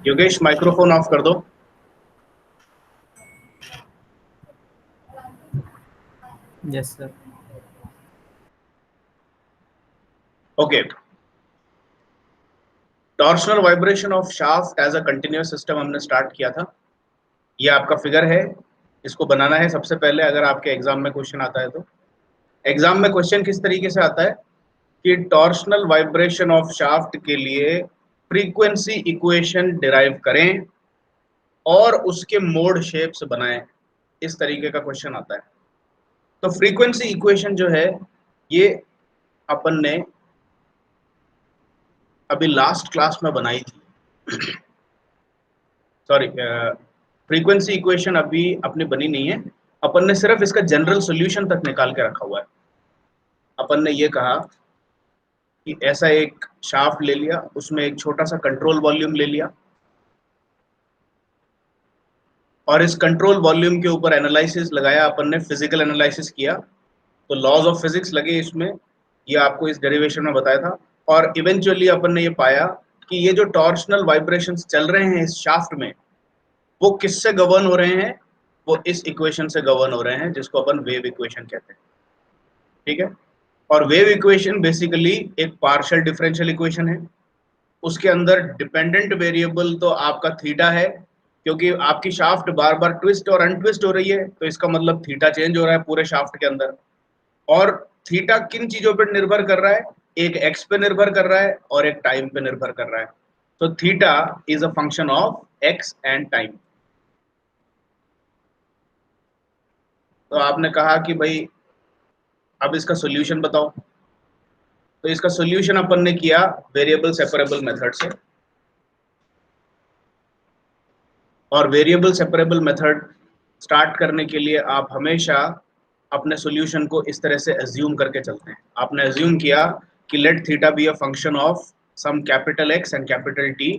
Yogesh microphone off कर दो। Yes sir. Okay, torsional vibration of shaft as a continuous system हमने start किया था। ये आपका फिगर है, इसको बनाना है सबसे पहले। अगर आपके एग्जाम में क्वेश्चन आता है तो एग्जाम में क्वेश्चन किस तरीके से आता है कि टॉर्शनल वाइब्रेशन ऑफ शाफ्ट के लिए फ्रीक्वेंसी इक्वेशन डिराइव करें और उसके मोड शेप्स बनाएं, इस तरीके का क्वेश्चन आता है। तो फ्रीक्वेंसी इक्वेशन जो है ये अपन ने अभी लास्ट क्लास में बनाई थी। सॉरी, फ्रीक्वेंसी इक्वेशन अभी अपनी बनी नहीं है, अपन ने सिर्फ इसका जनरल सॉल्यूशन तक निकाल के रखा हुआ है। अपन ने ये कहा कि ऐसा एक शाफ्ट ले लिया, उसमें एक छोटा सा कंट्रोल वॉल्यूम ले लिया और इस कंट्रोल वॉल्यूम के ऊपर एनालिसिस लगाया, अपन ने फिजिकल एनालिसिस किया, तो लॉज ऑफ फिजिक्स लगे इसमें, ये आपको इस डेरिवेशन में बताया था। और इवेंचुअली अपन ने ये पाया कि ये जो टॉर्शनल वाइब्रेशंस चल रहे हैं इस शाफ्ट में, वो किससे गवर्न हो रहे हैं, वो इस इक्वेशन से गवर्न हो रहे हैं, जिसको अपन वेव इक्वेशन कहते हैं। ठीक है, और वेव इक्वेशन बेसिकली एक पार्शियल डिफरेंशियल इक्वेशन है। उसके अंदर डिपेंडेंट वेरिएबल तो आपका थीटा है, क्योंकि आपकी शाफ्ट बार बार ट्विस्ट और अनट्विस्ट हो रही है, तो इसका मतलब थीटा चेंज हो रहा है पूरे शाफ्ट के अंदर। और थीटा किन चीजों पर निर्भर कर रहा है, एक एक्स पे निर्भर कर रहा है और एक टाइम पे निर्भर कर रहा है। तो theta is a function of X and time. तो आपने कहा कि भाई अब इसका सॉल्यूशन बताओ, तो इसका सॉल्यूशन अपन ने किया वेरिएबल सेपरेबल मेथड से। और वेरिएबल सेपरेबल मेथड स्टार्ट करने के लिए आप हमेशा अपने सॉल्यूशन को इस तरह से एज्यूम करके चलते हैं। आपने एज्यूम किया कि let theta be a function of some capital X and capital T,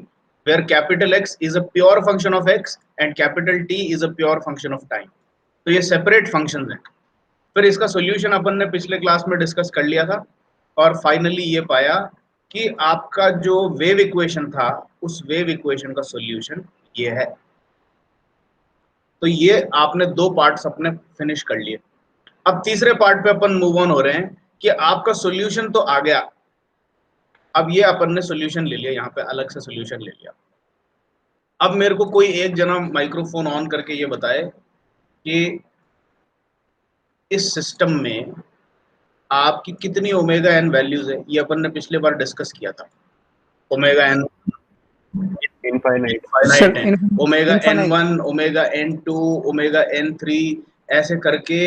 where capital X is a pure function of X and capital T is a pure function of time. तो ये separate functions हैं। फिर इसका solution अपन ने पिछले class में discuss कर लिया था और फाइनली ये पाया कि आपका जो वेव इक्वेशन था, उस वेव इक्वेशन का सॉल्यूशन ये है। तो ये आपने दो पार्ट्स अपने फिनिश कर लिए। अब तीसरे पार्ट पे अपन मूव ऑन हो रहे हैं कि आपका सॉल्यूशन तो आ गया, अब ये अपन ने सॉल्यूशन ले लिया, यहाँ पे अलग से सॉल्यूशन ले लिया। अब मेरे को कोई एक जना माइक्रोफोन ऑन करके ये बताए कि इस सिस्टम में आपकी कितनी ओमेगा एन वैल्यूज है। ये अपन ने पिछले बार डिस्कस किया था। ओमेगा एन इनफाइनाइट है, omega n one, omega n two, omega n three, ऐसे करके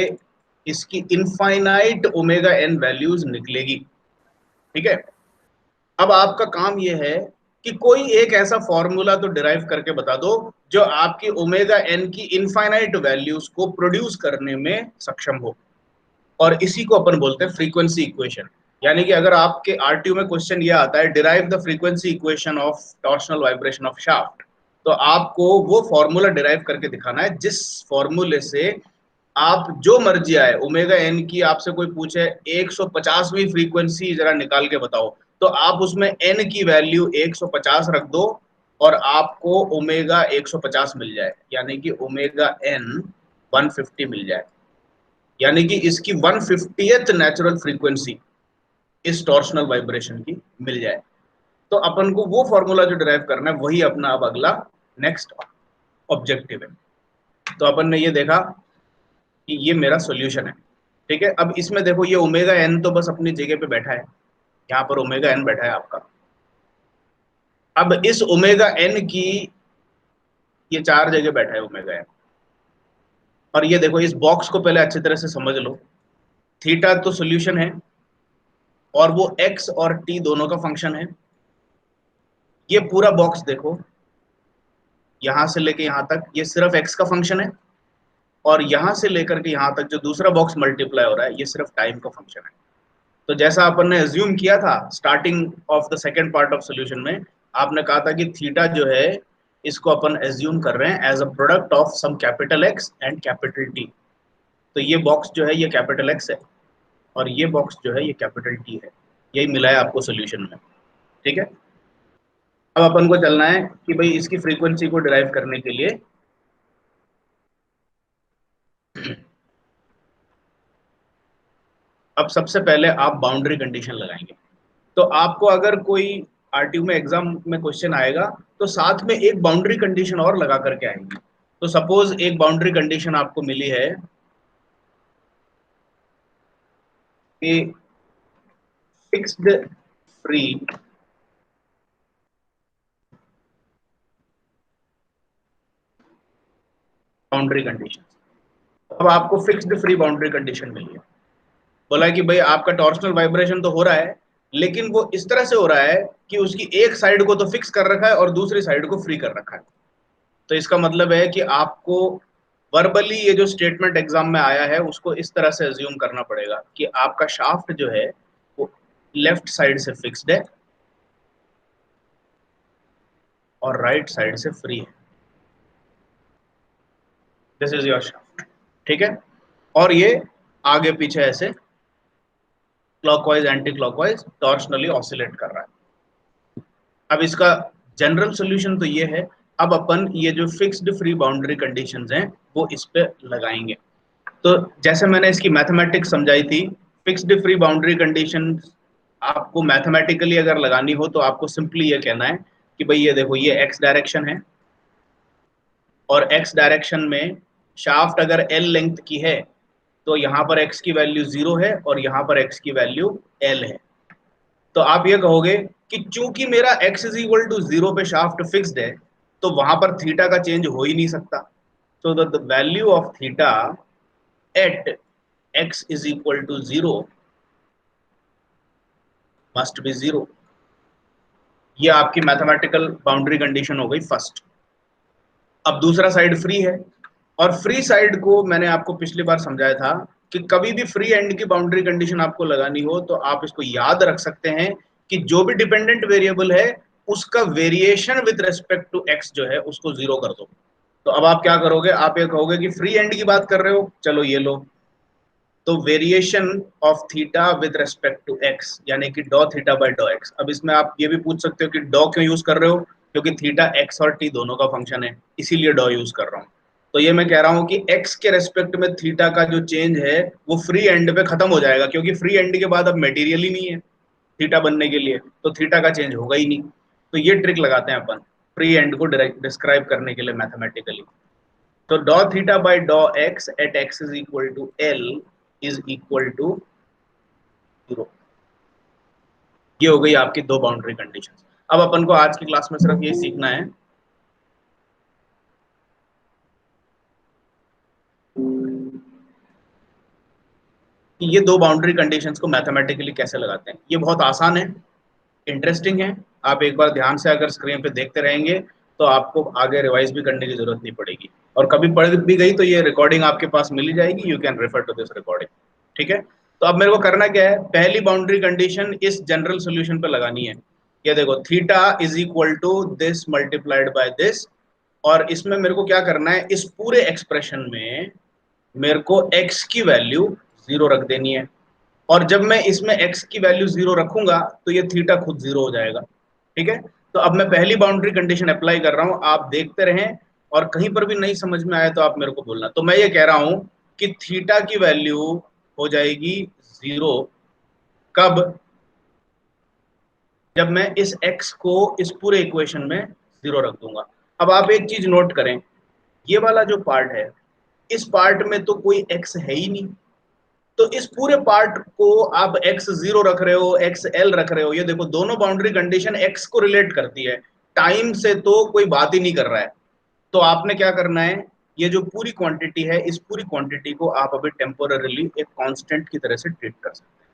इसकी इनफाइनाइट ओमेगा एन वैल्यूज निकलेगी। ठीक है, अब आपका काम यह है कि कोई एक ऐसा फॉर्मूला तो डिराइव करके बता दो जो आपकी ओमेगा एन की इनफाइनाइट वैल्यूज को प्रोड्यूस करने में सक्षम हो, और इसी को अपन बोलते हैं फ्रीक्वेंसी इक्वेशन। यानी कि अगर आपके आरटीयू में क्वेश्चन ये आता है derive the frequency equation of torsional vibration of shaft, तो आपको वो फॉर्मूला डिराइव करके दिखाना है जिस फॉर्मूले से आप जो मर्जी आए ओमेगा एन की, आपसे कोई पूछे 150वीं फ्रीक्वेंसी जरा निकाल के बताओ, तो आप उसमें एन की वैल्यू 150 रख दो और आपको ओमेगा 150 मिल जाए, यानी कि ओमेगा एन 150 मिल जाए, यानी कि इसकी 150th नेचुरल फ्रीक्वेंसी इस टॉर्शनल वाइब्रेशन की मिल जाए। तो अपन को वो फॉर्मूला जो डिराइव करना है वही अपना अब अगला नेक्स्ट ऑब्जेक्टिव है। तो अपन ने ये देखा कि ये मेरा सॉल्यूशन है। ठीक है, अब इसमें देखो ये ओमेगा एन तो बस अपनी जगह पे बैठा है, यहाँ पर ओमेगा एन बैठा है आपका। अब इस ओमेगा एन की ये चार जगह बैठा है ओमेगा एन, और ये देखो इस बॉक्स को पहले अच्छी तरह से समझ लो। थीटा तो सॉल्यूशन है और वो एक्स और टी दोनों का फंक्शन है। ये पूरा बॉक्स देखो, यहां से लेके यहां तक ये सिर्फ एक्स का फंक्शन है, और यहां से लेकर के यहां तक जो दूसरा बॉक्स मल्टीप्लाई हो रहा है ये सिर्फ टाइम का फंक्शन है। तो जैसा अपन ने एज्यूम किया था starting of the second part of solution में, आपने कहा था कि थीटा जो है इसको अपन एज्यूम कर रहे हैं as a product of some capital X and capital T. तो ये बॉक्स जो है ये कैपिटल एक्स है और ये बॉक्स जो है ये कैपिटल टी है। यही मिला है आपको सोल्यूशन में। ठीक है, अब अपन को चलना है कि भाई इसकी फ्रीक्वेंसी को डिराइव करने के लिए अब सबसे पहले आप बाउंड्री कंडीशन लगाएंगे। तो आपको अगर कोई आरटीयू में एग्जाम में क्वेश्चन आएगा तो साथ में एक बाउंड्री कंडीशन और लगा करके आएंगे। तो सपोज एक बाउंड्री कंडीशन आपको मिली है कि फिक्स्ड फ्री बाउंड्री कंडीशन। अब आपको फिक्स्ड फ्री बाउंड्री कंडीशन मिली है, बोला कि भाई आपका टॉर्सनल वाइब्रेशन तो हो रहा है लेकिन वो इस तरह से हो रहा है कि उसकी एक साइड को तो फिक्स कर रखा है और दूसरी साइड को फ्री कर रखा है। तो इसका मतलब है कि आपको वर्बली ये जो स्टेटमेंट एग्जाम में आया है उसको इस तरह से अज्यूम करना पड़ेगा कि आपका शाफ्ट जो है वो लेफ्ट साइड से फिक्स्ड है और राइट साइड से फ्री है। This is your shaft. ठीक है, और ये आगे पीछे ऐसे clockwise anti clockwise torsionally oscillate कर रहा है। अब इसका जनरल सॉल्यूशन तो ये है। अब अपन ये जो फिक्स्ड फ्री बाउंड्री कंडीशंस हैं वो इस पे लगाएंगे। तो जैसे मैंने इसकी मैथमेटिक्स समझाई थी, फिक्स्ड फ्री बाउंड्री कंडीशन आपको मैथमेटिकली अगर लगानी हो तो आपको सिंपली ये कहना है कि भाई ये देखो ये एक्स डायरेक्शन है और एक्स डायरेक्शन में शाफ्ट अगर एल लेंथ की है तो यहाँ पर एक्स की वैल्यू 0 है और यहाँ पर एक्स की वैल्यू एल है। तो आप ये कहोगे कि चूंकि मेरा x इज इक्वल टू 0 पे शाफ्ट फिक्स्ड है तो वहां पर थीटा का चेंज हो ही नहीं सकता। So the value of theta at x is equal to 0 must be 0। ये आपकी मैथमेटिकल बाउंड्री कंडीशन हो गई फर्स्ट। अब दूसरा साइड फ्री है और फ्री साइड को मैंने आपको पिछली बार समझाया था कि कभी भी फ्री एंड की बाउंड्री कंडीशन आपको लगानी हो तो आप इसको याद रख सकते हैं कि जो भी डिपेंडेंट वेरिएबल है उसका variation with respect to x जो है उसको 0 कर दो। तो अब आप क्या करोगे, आप ये कहोगे कि फ्री एंड की बात कर रहे हो, चलो ये लो, तो variation of theta with respect to x यानी कि डॉ थीटा बाय डॉ एक्स। अब इसमें आप ये भी पूछ सकते हो कि डॉ क्यों यूज कर रहे हो, क्योंकि थीटा एक्स और टी दोनों का फंक्शन है इसीलिए डॉ यूज कर रहा हूँ। तो ये मैं कह रहा हूँ कि एक्स के रेस्पेक्ट में थीटा का जो चेंज है वो फ्री एंड पे खत्म हो जाएगा, क्योंकि फ्री एंड के बाद अब मेटीरियल ही नहीं है थीटा बनने के लिए, तो थीटा का चेंज होगा ही नहीं। तो ये ट्रिक लगाते हैं अपन फ्री एंड को डिस्क्राइब करने के लिए मैथमेटिकली। तो डॉ थीटा बाय डॉ x at x is equal to L is equal to 0। ये हो गई आपकी दो बाउंड्री कंडीशंस। अब अपन को आज की क्लास में सिर्फ ये सीखना है कि ये दो बाउंड्री कंडीशंस को मैथमेटिकली कैसे लगाते हैं। ये बहुत आसान है, इंटरेस्टिंग है। आप एक बार ध्यान से अगर स्क्रीन पे देखते रहेंगे तो आपको आगे रिवाइज भी करने की जरूरत नहीं पड़ेगी, और कभी पढ़ भी गई तो ये रिकॉर्डिंग आपके पास मिल जाएगी, you can refer to this recording. ठीक है, तो अब मेरे को करना क्या है, पहली बाउंड्री कंडीशन इस जनरल सोल्यूशन पे लगानी है। ये देखो theta is equal to this multiplied by this, और इसमें मेरे को क्या करना है, इस पूरे एक्सप्रेशन में मेरे को x की वैल्यू 0 रख देनी है। और जब मैं इसमें x की वैल्यू 0 रखूंगा तो ये थीटा खुद 0 हो जाएगा। ठीक है, तो अब मैं पहली बाउंड्री कंडीशन अप्लाई कर रहा हूं, आप देखते रहें, और कहीं पर भी नहीं समझ में आए तो आप मेरे को बोलना। तो मैं ये कह रहा हूं कि थीटा की वैल्यू हो जाएगी 0 कब, जब मैं इस x को इस पूरे इक्वेशन में 0 रख दूंगा। अब आप एक चीज नोट करें, ये वाला जो पार्ट है इस पार्ट में तो कोई x है ही नहीं, तो इस पूरे पार्ट को आप x 0 रख रहे हो, x l रख रहे हो, ये देखो दोनों बाउंड्री कंडीशन x को रिलेट करती है, टाइम से तो कोई बात ही नहीं कर रहा है। तो आपने क्या करना है, ये जो पूरी क्वांटिटी है इस पूरी क्वांटिटी को आप अभी टेम्पोररीली एक कांस्टेंट की तरह से ट्रीट कर सकते हैं।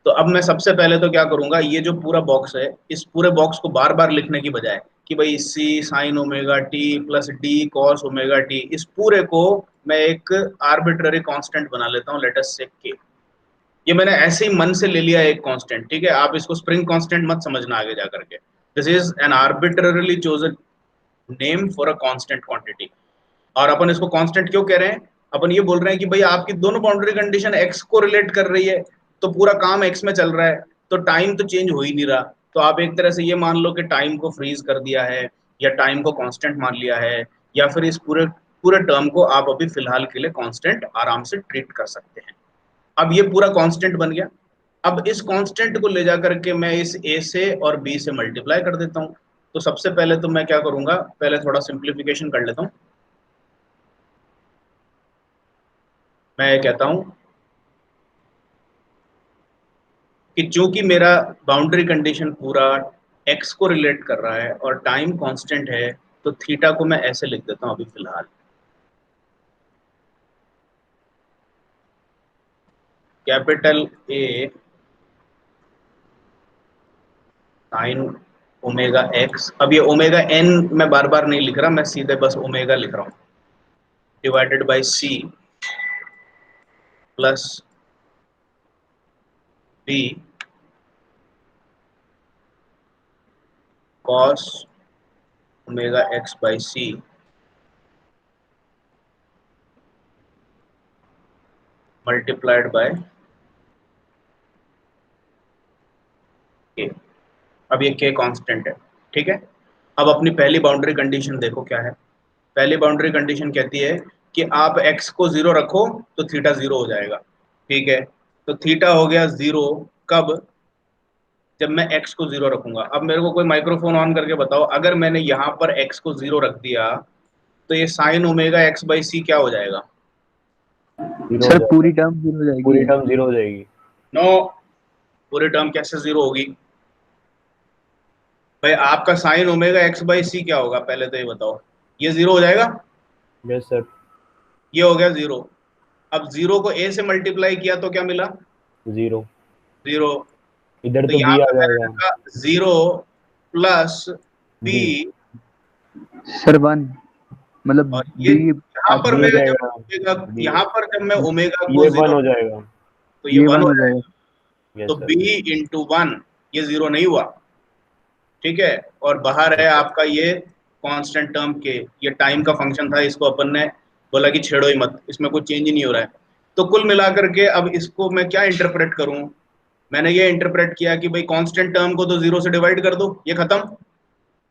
तो अब मैं सबसे पहले तो क्या करूंगा, ये जो पूरा बॉक्स है इस पूरे बॉक्स को बार बार लिखने की बजाय कि भाई C sine omega T plus D cos omega T, इस पूरे को मैं एक आर्बिट्ररी कांस्टेंट बना लेता हूँ, लेट अस से के। ये मैंने ऐसे ही मन से ले लिया एक कांस्टेंट, ठीक है, आप इसको स्प्रिंग कांस्टेंट मत समझना आगे जा करके। This is an arbitrarily chosen name for a constant quantity. और अपन इसको कांस्टेंट क्यों कह रहे हैं, अपन ये बोल रहे हैं कि भाई आपकी दोनों बाउंड्री कंडीशन एक्स को रिलेट कर रही है, तो पूरा काम एक्स में चल रहा है, तो टाइम तो चेंज हो ही नहीं रहा। तो आप एक तरह से ये मान लो कि टाइम को फ्रीज कर दिया है, या टाइम को कांस्टेंट मान लिया है, या फिर इस पूरे पूरे टर्म को आप अभी फिलहाल के लिए कांस्टेंट आराम से ट्रीट कर सकते हैं। अब ये पूरा कांस्टेंट बन गया। अब इस कांस्टेंट को ले जाकर के मैं इस ए से और बी से मल्टीप्लाई कर देता हूं। तो सबसे पहले तो मैं क्या करूंगा, पहले थोड़ा सिंप्लीफिकेशन कर लेता हूं। मैं ये कहता हूं कि चूंकि मेरा बाउंड्री कंडीशन पूरा एक्स को रिलेट कर रहा है और टाइम कांस्टेंट है, तो थीटा को मैं ऐसे लिख देता हूं अभी फिलहाल, capital A sine omega x. अब ये ओमेगा एन मैं बार बार नहीं लिख रहा, मैं सीधे बस ओमेगा लिख रहा हूं, divided by c plus B cos omega x by c multiplied by k. अब ये के कांस्टेंट है, ठीक है। अब अपनी पहली बाउंड्री कंडीशन देखो क्या है। पहली बाउंड्री कंडीशन कहती है कि आप x को जीरो रखो तो थीटा जीरो हो जाएगा, ठीक है। तो थीटा हो गया जीरो कब, जब मैं x को जीरो रखूंगा। अब मेरे को कोई माइक्रोफोन ऑन करके बताओ, अगर मैंने यहां पर x को जीरो रख दिया तो ये साइन ओमेगा एक्स बाई सी क्या हो जाएगा? जीरो हो सर जाएगा। पूरी टर्म जीरो हो जाएगी। पूरी टर्म जीरो हो जाएगी। नो, पूरी टर्म कैसे जीरो होगी भाई? आपका साइन ओमेगा एक्स बाई सी क्या होगा पहले तो ये बताओ। ये जीरो हो जाएगा, यस सर। ये हो गया जीरो। अब जीरो को ए से मल्टीप्लाई किया तो क्या मिला? जीरो। जीरो। इधर तो तो यहाँ बी आ पे मैंने जाएगा। लिखा zero plus B, B. Sir one, मतलब और ये बी यहाँ पर बी मैं हो जब जाएगा। Omega, B. यहाँ पर जब मैं ओमेगा को ये वन जीरो, हो जाएगा। तो ये ये वन वन हो हो जाएगा। जाएगा। तो yes sir. B into one, ये जीरो नहीं हुआ, ठीक है। और बाहर है आपका ये कांस्टेंट टर्म के, ये टाइम का फंक्शन था, इसको अपन ने बोला कि छेड़ो ही मत, इसमें कोई चेंज ही नहीं हो रहा है। तो कुल मिलाकर के अब इसको मैं क्या इंटरप्रेट करूं? मैंने ये इंटरप्रेट किया कि भाई कांस्टेंट टर्म को तो जीरो से डिवाइड कर दो, ये खत्म।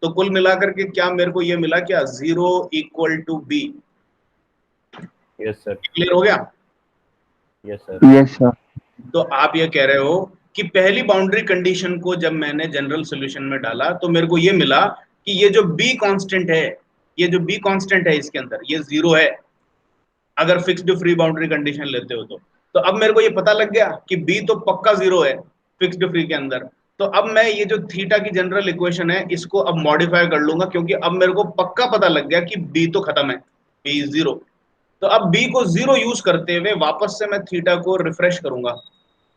तो कुल मिलाकर के क्या मेरे को ये मिला, क्या zero equal to B. Yes sir. Clear हो गया? Yes sir. Yes sir. तो आप ये कह रहे हो कि पहली बाउंड्री कंडीशन को जब मैंने जनरल सॉल्यूशन में डाला तो मेरे को ये मिला कि ये जो बी कांस्टेंट है, ये जो बी कांस्टेंट है इसके अंदर ये जीरो है, अगर फिक्स्ड फ्री बाउंड्री कंडीशन लेते हो तो अब मेरे को ये पता लग गया कि बी तो पक्का जीरो है फिक्स्ड फ्री के अंदर। तो अब मैं ये जो थीटा की जनरल इक्वेशन है इसको अब मॉडिफाई कर लूंगा, क्योंकि अब मेरे को पक्का पता लग गया कि बी तो खत्म है, बी जीरो। तो अब बी को जीरो यूज करते हुए वापस से मैं थीटा को रिफ्रेश करूंगा।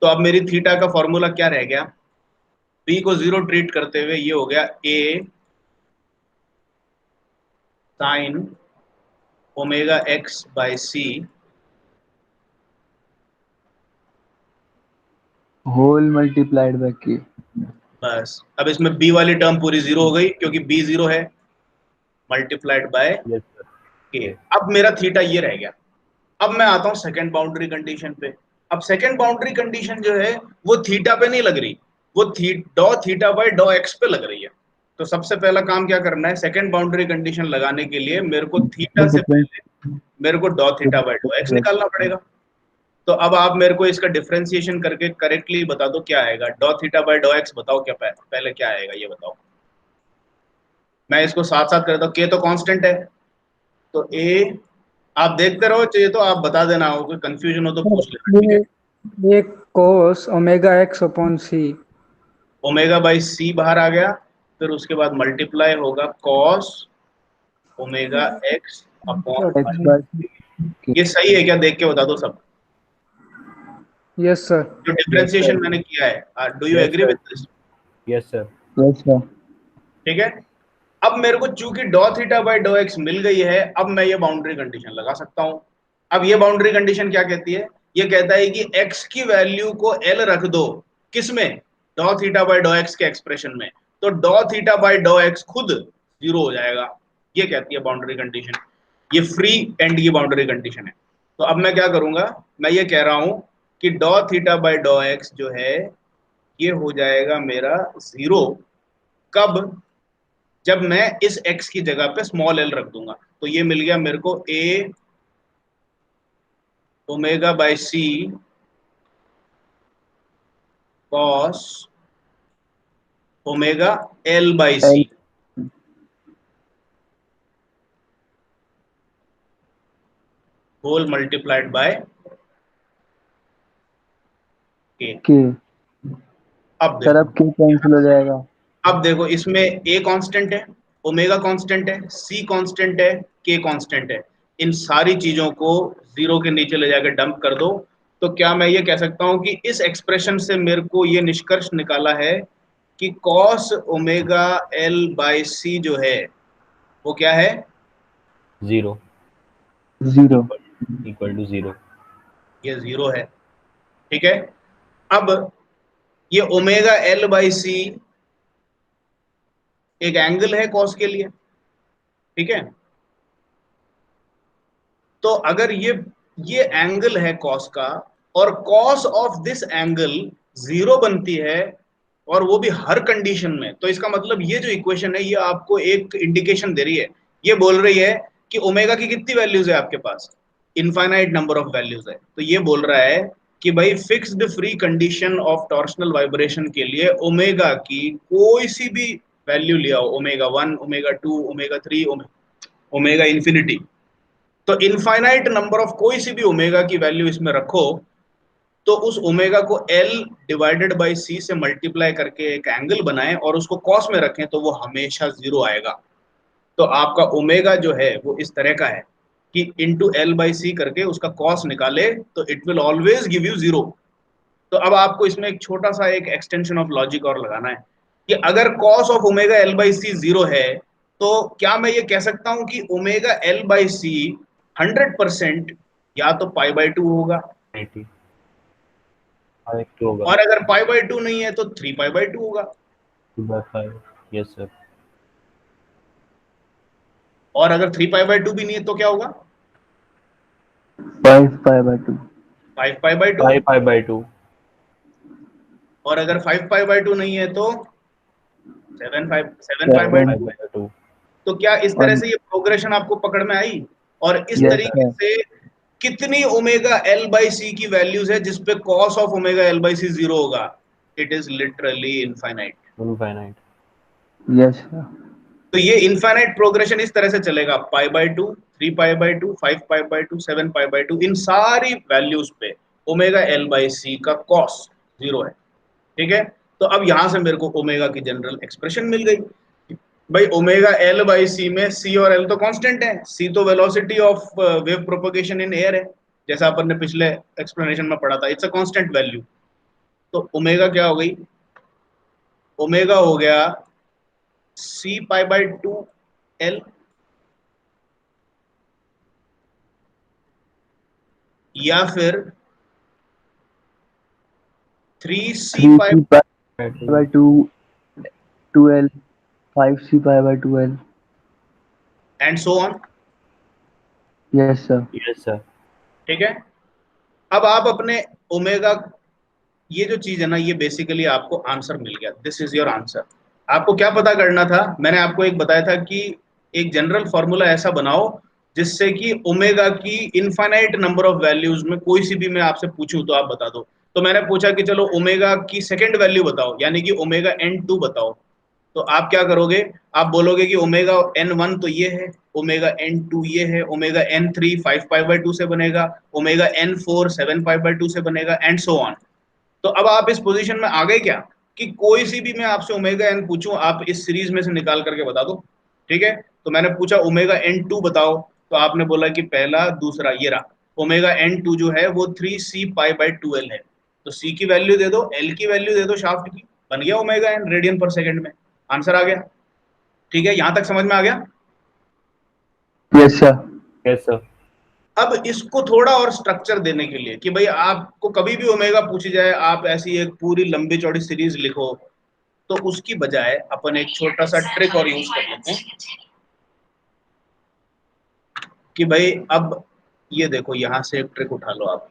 तो अब मेरी थीटा का फॉर्मूला क्या रह गया? बी को जीरो ट्रीट करते हुए ये हो गया A sine omega X by C whole multiplied by K. बस। अब इसमें बी वाली टर्म पूरी जीरो हो गई क्योंकि बी जीरो है, मल्टीप्लाइड बाय यस सर। के। अब मेरा थीटा ये रह गया। अब मैं आता हूं सेकंड बाउंड्री कंडीशन पे। अब सेकंड बाउंड्री कंडीशन जो है वो थीटा पे नहीं लग रही, वो डॉ थीटा बाय डॉ एक्स पे लग रही है। तो सबसे पहला काम क्या करना है, सेकंड बाउंड्री कंडीशन लगाने के लिए मेरे को थीटा से डिफरेंस। पहले मेरे को डॉ थीटा बाय डॉ एक्स निकालना पड़ेगा। तो अब आप मेरे को इसका डिफरेंशिएशन करके करेक्टली बता दो क्या आएगा। डॉ थीटा बाय डॉ एक्स बताओ क्या पहले क्या आएगा ये बताओ। मैं इसको साथ साथ करता हूँ, के तो कांस्टेंट है, तो ए आप देखते रहो, चाहिए तो आप बता देना, हो कोई कंफ्यूजन हो तो पूछ लेना, ठीक है। ये cos omega X upon C. Omega by C बाहर आ गया, फिर उसके बाद मल्टीप्लाई होगा cos omega X X upon. By ये सही है क्या, देख के बता दो सब। Yes sir. जो डिफरेंशिएशन मैंने किया है, do you yes agree sir. With this? Yes sir. Yes sir. ठीक है। अब मेरे को चूंकि डॉ थीटा बाय डॉ एक्स मिल गई है, अब मैं ये बाउंड्री कंडीशन लगा सकता हूं। अब ये बाउंड्री कंडीशन क्या कहती है? ये कहता है कि x की वैल्यू को l रख दो, किसमें? डॉ थीटा बाय डॉ एक्स के एक्सप्रेशन में। तो डॉ थीटा बाय डॉ एक्स खुद जीरो हो जाएगा, ये कहती है बाउंड्री कंडीशन। ये फ्री एंड की बाउंड्री कंडीशन है। तो अब मैं क्या करूंगा, मैं ये कह रहा हूं कि डॉ थीटा बाय डॉ एक्स जो है ये हो जाएगा मेरा 0 कब, जब मैं इस x की जगह पे स्मॉल l रख दूंगा। तो ये मिल गया मेरे को a omega by c cos omega l by c whole multiplied by k। K. अब सर देखो, अब के कैंसिल हो जाएगा। अब देखो इसमें a कांस्टेंट है, ओमेगा कांस्टेंट है, c कांस्टेंट है, k कांस्टेंट है। इन सारी चीजों को 0 के नीचे ले जाकर डंप कर दो। तो क्या मैं ये कह सकता हूं कि इस एक्सप्रेशन से मेरे को ये निष्कर्ष निकाला है कि cos omega l by c जो है वो क्या है, 0 0। Equal to 0। ये 0 है। ठीक है, अब ये ओमेगा l बाय c एक एंगल है cos के लिए। ठीक है, तो अगर ये एंगल है cos का और cos ऑफ दिस एंगल 0 बनती है और वो भी हर कंडीशन में, तो इसका मतलब ये जो इक्वेशन है ये आपको एक इंडिकेशन दे रही है। ये बोल रही है कि ओमेगा की कितनी वैल्यूज है आपके पास, इनफाइनाइट नंबर ऑफ वैल्यूज है। तो ये बोल रहा है कि भाई fixed free condition of torsional vibration के लिए ओमेगा की कोई सी भी वैल्यू लिया हो, omega 1, omega 2, omega 3, omega infinity, तो इनफाइनाइट नंबर ऑफ कोई सी भी ओमेगा की वैल्यू इसमें रखो, तो उस ओमेगा को L डिवाइडेड बाई C से मल्टीप्लाई करके एक एंगल बनाएं और उसको कॉस में रखें तो वो हमेशा 0 आएगा। तो आपका ओमेगा जो है वो इस तरह का है कि इंटू L बाई सी करके उसका कॉस निकाले तो it will always give you 0। तो अब आपको इसमें एक छोटा सा एक एक्सटेंशन ऑफ लॉजिक और लगाना है कि अगर cos of omega L by C 0 है तो क्या मैं ये कह सकता हूं कि ओमेगा L बाई सी 100% या तो पाई बाई 2 होगा, 80 2 होगा, और अगर पाई बाई 2 नहीं है तो 3 पाई बाई 2 होगा, 2/5। Yes sir. और अगर 3 पाई बाई 2 भी नहीं है तो क्या होगा, 5 π/2। 5 पाई बाई 2, 5/2। और अगर 5 पाई बाई 2 नहीं है तो 7 पाई बाई 2। 5/2। तो क्या इस तरह और से ये प्रोग्रेशन आपको पकड़ में आई, और इस यस तरीके सर। से कितनी ओमेगा L बाई सी की वैल्यूज है जिसपे cos of omega L by C 0 होगा, it is literally infinite. Infinite. Yes sir. तो ये इनफाइनाइट प्रोग्रेशन इस तरह से चलेगा, pi by 2, 3 pi by 2, 5 pi by 2, 7 pi by 2, इन सारी वैल्यूज पे ओमेगा L बाई सी का कॉस 0 है। ठीक है, तो अब यहां से मेरे को ओमेगा की जनरल एक्सप्रेशन मिल गई। भाई ओमेगा L बाई सी में C और L तो कांस्टेंट है, C तो velocity of wave propagation in air है, जैसा अपन ने पिछले एक्सप्लेनेशन में पढ़ा था, इट्स अ कांस्टेंट वैल्यू। तो ओमेगा क्या हो गई, ओमेगा हो गया C पाई बाई 2 L या फिर 3C 3 pi π/2 2L 5 π/2L। And so on. Yes sir. Yes sir. ठीक है, अब आप अपने ओमेगा, ये जो चीज है ना ये बेसिकली आपको आंसर मिल गया, दिस इज योर आंसर। आपको क्या पता करना था, मैंने आपको एक बताया था कि एक जनरल फॉर्मूला ऐसा बनाओ जिससे कि ओमेगा की इनफाइनाइट नंबर ऑफ वैल्यूज में कोई सी भी मैं आपसे पूछूं तो आप बता दो। तो मैंने पूछा कि चलो ओमेगा की सेकंड वैल्यू बताओ, यानी कि ओमेगा N2 बताओ। तो आप क्या करोगे, आप बोलोगे कि ओमेगा N1 तो ये है, ओमेगा N2 ये है, ओमेगा N3 5 पाई बाई 2 से बनेगा, ओमेगा N4 7 पाई बाई 2 से बनेगा, एंड सो ऑन। तो अब आप इस पोजीशन में आ गए क्या कि कोई सी भी मैं आपसे ओमेगा एन पूछूं आप इस सीरीज में से निकाल करके बता दो। ठीक है, तो मैंने पूछा ओमेगा N2 बताओ, तो आपने बोला कि पहला दूसरा ये रहा, ओमेगा N2 जो है वो 3C पाई बाई 2L है। तो C की वैल्यू दे दो, L की वैल्यू दे दो शाफ्ट की, बन गया ओमेगा एन रेडियन पर सेकंड में, आंसर आ गया। ठीक है, यहां तक समझ में आ गया। Yes sir. Yes sir. अब इसको थोड़ा और स्ट्रक्चर देने के लिए कि भाई आपको कभी भी ओमेगा पूछी जाए आप ऐसी एक पूरी लंबी चौड़ी सीरीज लिखो, तो उसकी बजाय अपन एक छोटा सा ट्रिक और यूज कर लेते हैं कि भाई अब ये देखो यहाँ से एक ट्रिक उठा लो आप,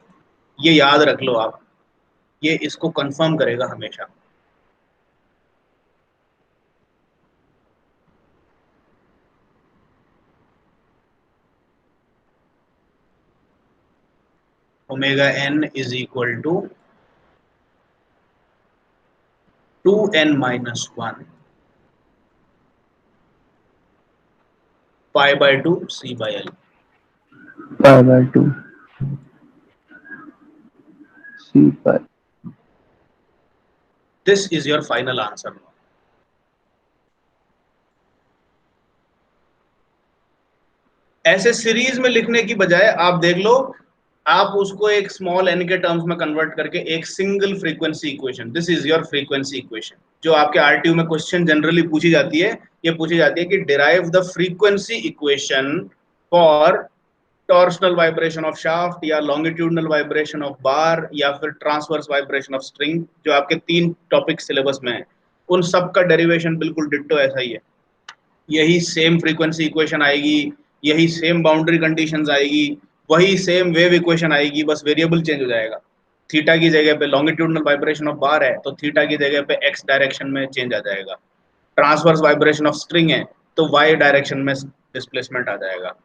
ये याद रख लो आप, ये इसको कंफर्म करेगा हमेशा। Omega n is equal to 2n-1 π/2 c/l। π/2 c/, this is your final answer. ऐसे सीरीज में लिखने की बजाय आप देख लो, आप उसको एक स्मॉल एन के टर्म्स में कन्वर्ट करके एक single frequency equation, this is your frequency equation, जो आपके आरटीयू में क्वेश्चन जनरली पूछी जाती है, ये पूछी जाती है कि derive the frequency equation for torsional vibration of shaft या लॉन्गिट्यूडनल वाइब्रेशन ऑफ बार या फिर ट्रांसवर्स वाइब्रेशन ऑफ स्ट्रिंग, जो आपके 3 टॉपिक सिलेबस में है, उन सब का डेरिवेशन बिल्कुल डिट्टो ऐसा ही है। यही सेम फ्रीक्वेंसी इक्वेशन आएगी, यही सेम बाउंड्री कंडीशंस आएगी, वही सेम वेव इक्वेशन आएगी, बस वेरिएबल चेंज हो जाएगा। थीटा की जगह पे लॉन्गिट्यूडनल वाइब्रेशन ऑफ बार है तो थीटा की जगह पे एक्स डायरेक्शन में चेंज आ जाएगा। ट्रांसवर्स वाइब्रेशन ऑफ स्ट्रिंग है तो वाई डायरेक्शन में डिस्प्लेसमेंट आ जाएगा।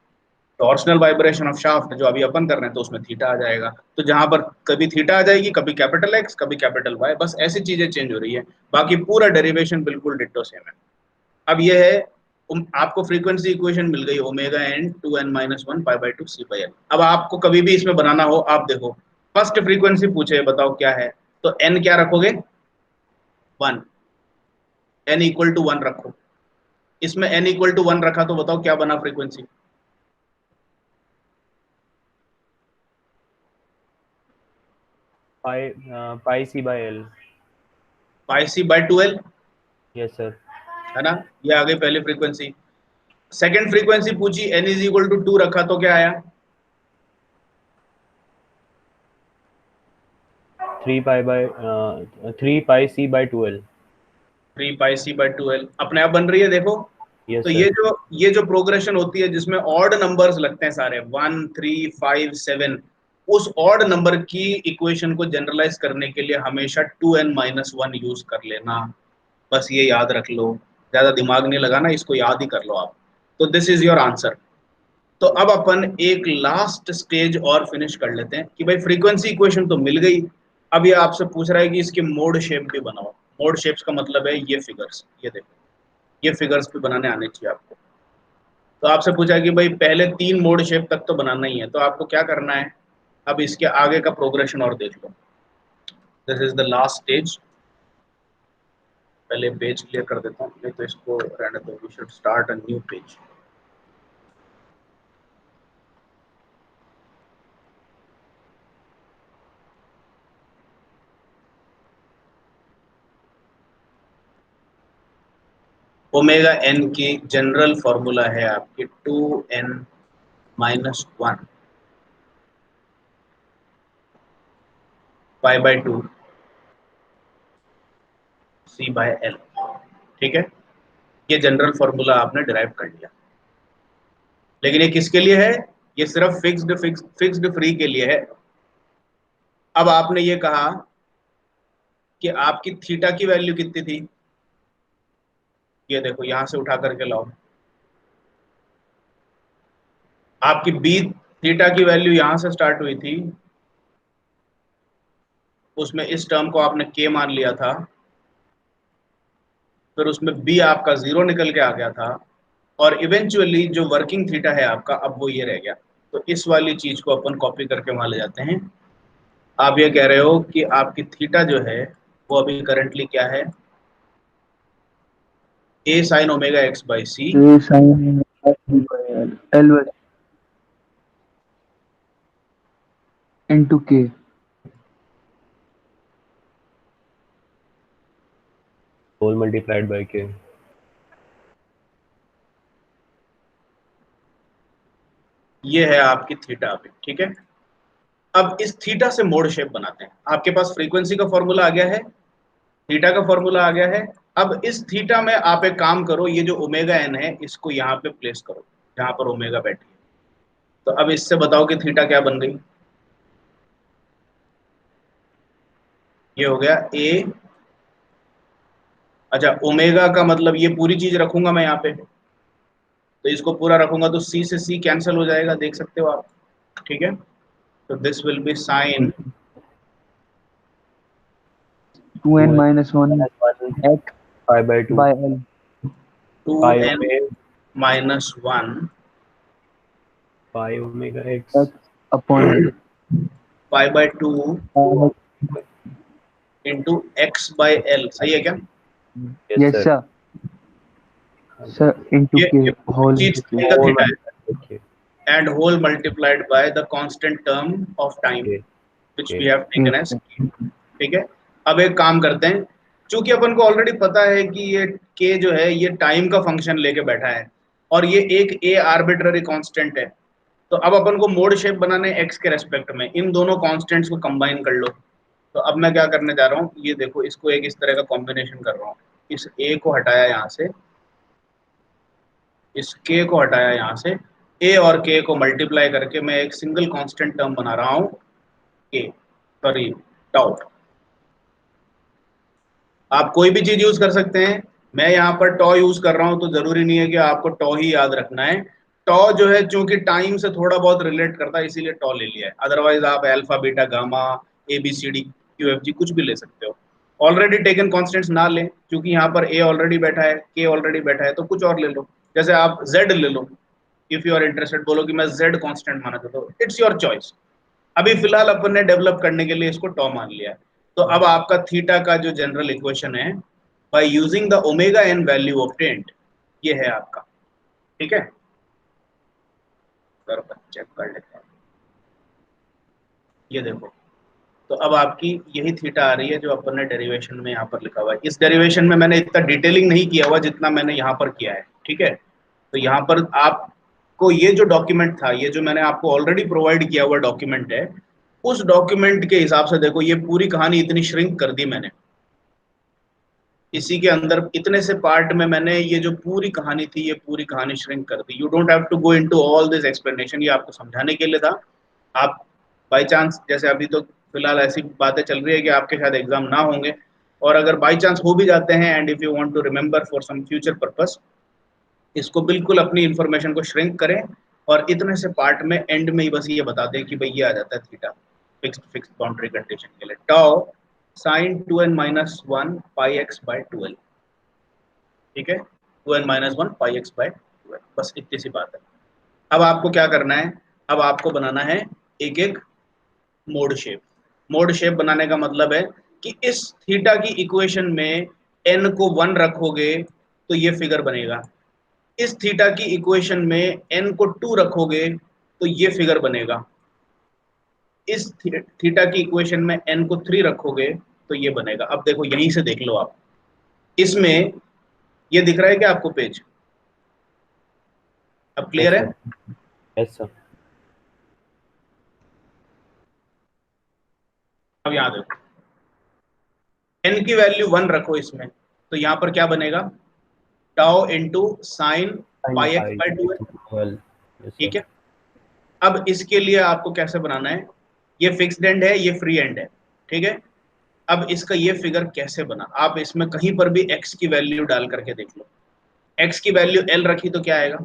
टॉर्शनल वाइब्रेशन ऑफ शाफ्ट जो अभी अपन कर रहे हैं तो उसमें थीटा आ जाएगा। तो जहां पर कभी थीटा आ जाएगी, कभी कैपिटल एक्स, कभी कैपिटल वाई, बस ऐसी चीजें चेंज हो रही है, बाकी पूरा डेरिवेशन बिल्कुल डिट्टो सेम है। अब ये है, आपको फ्रीक्वेंसी इक्वेशन मिल गई ओमेगा एन 2n-1 π/2 c/l। अब आपको कभी भी इसमें बनाना हो, आप देखो फर्स्ट फ्रीक्वेंसी पूछे बताओ क्या है, तो n क्या रखोगे, 1, n इक्वल टू 1 रखो। इसमें n इक्वल टू 1 रखा तो बताओ क्या बना frequency, pi c/l। πc/2l, yes sir. है ना, ये आ गई पहली फ्रीक्वेंसी। सेकंड फ्रीक्वेंसी पूछी n इज इक्वल टू 2 रखा तो क्या आया, 3 pi c/2l। 3 πc/2l अपने आप बन रही है, देखो। यस तो सर। ये जो प्रोग्रेशन होती है जिसमें ऑड नंबर्स लगते हैं सारे 1 3 5 7, उस ऑड नंबर की इक्वेशन को जनरलाइज करने के लिए हमेशा 2n-1 यूज कर लेना, बस ये याद रख लो, ज्यादा दिमाग नहीं लगाना, इसको याद ही कर लो आप। तो दिस इज योर आंसर। तो अब अपन एक लास्ट स्टेज और फिनिश कर लेते हैं कि भाई फ्रीक्वेंसी इक्वेशन तो मिल गई, अब ये आपसे पूछ रहा है कि इसकी मोड शेप भी बनाओ। मोड शेप्स का मतलब है ये फिगर्स, ये देखो, ये फिगर्स भी बनाने आने चाहिए आपको। तो आपसे पूछा कि भाई पहले 3 मोड शेप तक तो बनाना ही है, तो आपको क्या करना है, अब इसके आगे का प्रोग्रेशन और देख लो। This is the last stage. पहले पेज क्लियर कर देता हूँ, नहीं तो इसको रहने दो, we should start a new page. Omega N की जनरल फॉर्मूला है आपकी 2n-1 π/2 c/l, ठीक है। ये जनरल फॉर्मूला आपने डिराइव कर लिया, लेकिन ये किसके लिए है, ये सिर्फ फिक्स्ड फ्री के लिए है। अब आपने ये कहा कि आपकी थीटा की वैल्यू कितनी थी, ये देखो यहां से उठा करके लाओ, आपकी बी थीटा की वैल्यू यहां से स्टार्ट हुई थी, उसमें इस टर्म को आपने के मान लिया था, फिर उसमें बी आपका 0 निकल के आ गया था, और इवेंचुअली जो वर्किंग थीटा है आपका अब वो ये रह गया। तो इस वाली चीज को अपन कॉपी करके वहां ले जाते हैं। आप ये कह रहे हो कि आपकी थीटा जो है वो अभी करंटली क्या है, a sin omega x by c a sin l, l into k। Whole multiplied by k. ये है आपकी थीटा अभी, ठीक है। अब इस थीटा से मोड शेप बनाते हैं। आपके पास फ्रीक्वेंसी का फॉर्मूला आ गया है, थीटा का फॉर्मूला आ गया है। अब इस थीटा में आप एक काम करो, ये जो ओमेगा एन है इसको यहाँ पे प्लेस करो जहां पर ओमेगा बैठी है, तो अब इससे बताओ कि थीटा क्या बन गई। ये हो गया ए, अच्छा ओमेगा का मतलब ये पूरी चीज रखूंगा मैं यहाँ पे, तो इसको पूरा रखूंगा तो सी से सी कैंसिल हो जाएगा, देख सकते हो आप, ठीक है। तो this will be sine 2n minus 1 x pi by 2 by L pi 2n omega minus 1 pi omega x x upon L pi by 2 uh, into x by L, सही है क्या? yes yes sir sir into ये k पूरी whole चीज into k का whole theta है, okay and whole multiplied by the constant term of time okay which okay we have taken yes as sir. k, ठीक है। अब एक काम करते हैं, चूंकि अपन को ऑलरेडी पता है कि ये k जो है ये टाइम का फंक्शन लेके बैठा है और ये एक a आर्बिट्ररी कांस्टेंट है, तो अब अपन को मोड शेप बनाने x के रेस्पेक्ट में इन दोनों कांस्टेंट्स को कंबाइन कर लो। तो अब मैं क्या करने जा रहा हूँ, ये देखो इसको एक इस तरह का कॉम्बिनेशन कर रहा हूँ, इस a को हटाया यहाँ से, इस k को हटाया यहाँ से, a और k को मल्टीप्लाई करके मैं एक सिंगल कांस्टेंट टर्म बना रहा हूँ k, सॉरी टाउ। आप कोई भी चीज यूज कर सकते हैं, मैं यहाँ पर टॉ यूज कर रहा हूँ तो जरूरी नहीं है कि आपको टॉ ही याद रखना है। टॉ जो है चूंकि टाइम से थोड़ा बहुत रिलेट करता है इसीलिए टॉ ले लिया है, अदरवाइज आप alpha beta gamma A B C D Q F G कुछ भी ले सकते हो। ऑलरेडी टेकन कॉन्स्टेंट्स ना लें, क्योंकि यहाँ पर ए ऑलरेडी बैठा है, के ऑलरेडी बैठा है, तो कुछ और ले लो, जैसे आप जेड ले लो, इफ यू आर इंटरेस्टेड, बोलो कि मैं जेड कांस्टेंट माना चाहता हूँ, इट्स योर चॉइस। अभी फिलहाल अपन ने डेवलप करने के लिए इसको टॉ मान लिया है। तो अब आपका थीटा का जो जनरल इक्वेशन है by using the omega n value obtained, ये है आपका, ठीक है। चेक कर लेते हैं, ये देखो, तो अब आपकी यही थीटा आ रही है जो अपन ने डेरिवेशन में यहाँ पर लिखा हुआ है। इस डेरिवेशन में मैंने इतना डिटेलिंग नहीं किया हुआ जितना मैंने यहाँ पर किया है, ठीक है। तो यहाँ पर आपको ये जो डॉक्यूमेंट था, ये जो मैंने आपको ऑलरेडी प्रोवाइड किया हुआ डॉक्यूमेंट है, उस डॉक्यूमेंट के हिसाब से देखो ये पूरी कहानी इतनी श्रिंक कर दी मैंने, इसी के अंदर इतने से पार्ट में मैंने ये जो पूरी कहानी थी ये पूरी कहानी श्रिंक कर दी। You don't have to go into all this explanation, ये आपको समझाने के लिए था। आप बाय चांस, जैसे अभी तो फिलहाल ऐसी बातें चल रही है कि आपके शायद एग्जाम ना होंगे, और अगर बाय चांस हो भी जाते हैं and if you want to remember for some future purpose, इसको बिल्कुल अपनी इंफॉर्मेशन को श्रिंक करें और इतने से पार्ट में एंड में ही बस ये बता दें कि भाई ये आ जाता है थीटा फिक्स्ड बाउंड्री कंडीशन के लिए, tau sin 2n minus 1 pi x by 2l, ठीक है, 2n minus 1 pi x by 2l, बस इतनी सी बात है। अब आपको क्या करना है, अब आपको बनाना है एक एक मोड शेप। मोड शेप बनाने का मतलब है कि इस थीटा की इक्वेशन में n को 1 रखोगे तो ये फिगर बनेगा, इस थीटा की इक्वेशन में n को 2 रखोगे तो ये फिगर बनेगा, इस थीटा की इक्वेशन में n को 3 रखोगे तो ये बनेगा। अब देखो यहीं से देख लो आप, इसमें ये दिख रहा है क्या आपको पेज, अब क्लियर है? yes sir अब यहाँ देखो, n की वैल्यू 1 रखो इसमें, तो यहाँ पर क्या बनेगा, tau into sine pi x by 2 है, 12 yes ठीक sir है। अब इसके लिए आपको कैसे बनाना है, ये फिक्स्ड एंड है, ये फ्री एंड है, ठीक है। अब इसका ये फिगर कैसे बना, आप इसमें कहीं पर भी x की वैल्यू डाल करके देख लो, x की वैल्यू l रखी तो क्या आएगा,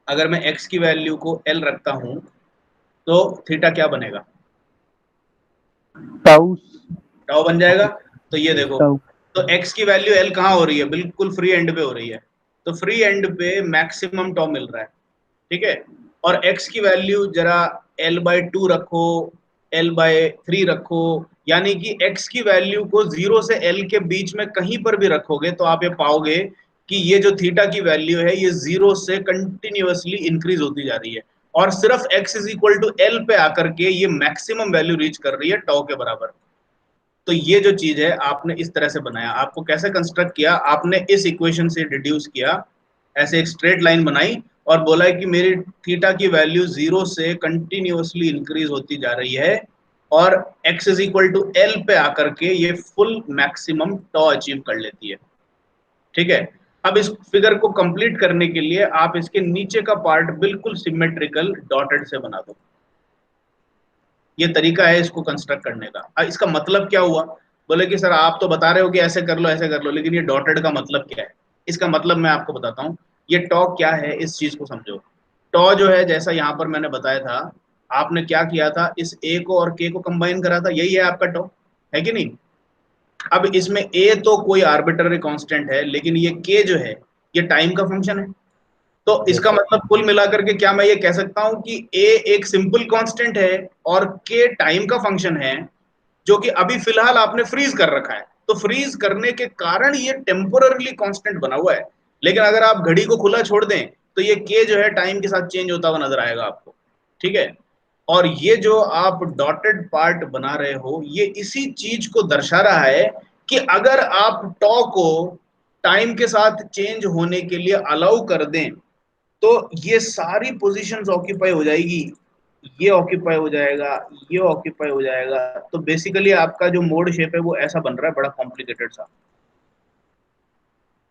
अगर मैं x की वैल्यू को l रखता हूं तो थीटा क्या बनेगा, tau टाउ बन जाएगा। तो ये देखो, tau तो x की वैल्यू l कहाँ हो रही है, बिल्कुल फ्री एंड पे हो रही है, तो फ्री एंड पे मैक्सिमम टाउ मिल रहा है, ठीक है। और x की वैल्यू जरा l बाय 2 रखो, l बाय 3 रखो, यानी कि x की वैल्यू को 0 से l के बीच में कहीं पर भी रखोगे तो आप ये पाओगे कि ये जो थीटा की वैल्यू है ये 0 से कंटिन्यूअसली इंक्रीज होती जा रही है, और सिर्फ x is equal to l पे आकर के ये मैक्सिमम वैल्यू रीच कर रही है टाउ के बराबर। तो ये जो चीज है आपने इस तरह से बनाया, आपको कैसे कंस्ट्रक्ट किया, आपने इस इक्वेशन से डिड्यूस किया, ऐसे एक स्ट्रेट लाइन बनाई और बोला है कि मेरी थीटा की वैल्यू 0 से कंटिन्यूअसली इंक्रीज होती जा रही है और x is equal to l पे आकर के ये फुल मैक्सिमम टॉ अचीव कर लेती है, ठीक है। अब इस फिगर को कंप्लीट करने के लिए आप इसके नीचे का पार्ट बिल्कुल सिमेट्रिकल डॉटेड से बना दो। ये तरीका है इसको कंस्ट्रक्ट करने का। इसका मतलब क्या हुआ? बोले कि सर आप तो बता रहे हो कि ऐसे कर लो ऐसे कर लो, लेकिन ये डॉटेड का मतलब क्या है? इसका मतलब मैं आपको बताता हूँ। ये टॉ क्या है, इस चीज को समझो। टॉ जो है, जैसा यहाँ पर मैंने बताया था, आपने क्या किया था, इस ए को और के को कंबाइन करा था, यही है आपका टॉ, है कि नहीं? अब इसमें ए तो कोई आर्बिट्ररी कांस्टेंट है, लेकिन ये के जो है ये टाइम का फंक्शन है। तो इसका मतलब कुल मिलाकर के क्या मैं ये कह सकता हूं कि ए एक सिंपल कांस्टेंट है और के टाइम का फंक्शन है, जो कि अभी फिलहाल आपने फ्रीज कर रखा है। तो फ्रीज करने के कारण ये टेम्पोररली कांस्टेंट बना हुआ है, लेकिन अगर आप घड़ी को खुला छोड़ दें तो ये के जो है टाइम के साथ चेंज होता हुआ नजर आएगा आपको, ठीक है? और ये जो आप डॉटेड पार्ट बना रहे हो, ये इसी चीज को दर्शा रहा है कि अगर आप टॉ को टाइम के साथ चेंज होने के लिए अलाउ कर दें तो ये सारी पोजीशंस ऑक्यूपाई हो जाएगी, ये ऑक्यूपाई हो जाएगा, ये ऑक्यूपाई हो जाएगा। तो बेसिकली आपका जो मोड शेप है वो ऐसा बन रहा है, बड़ा कॉम्प्लिकेटेड सा।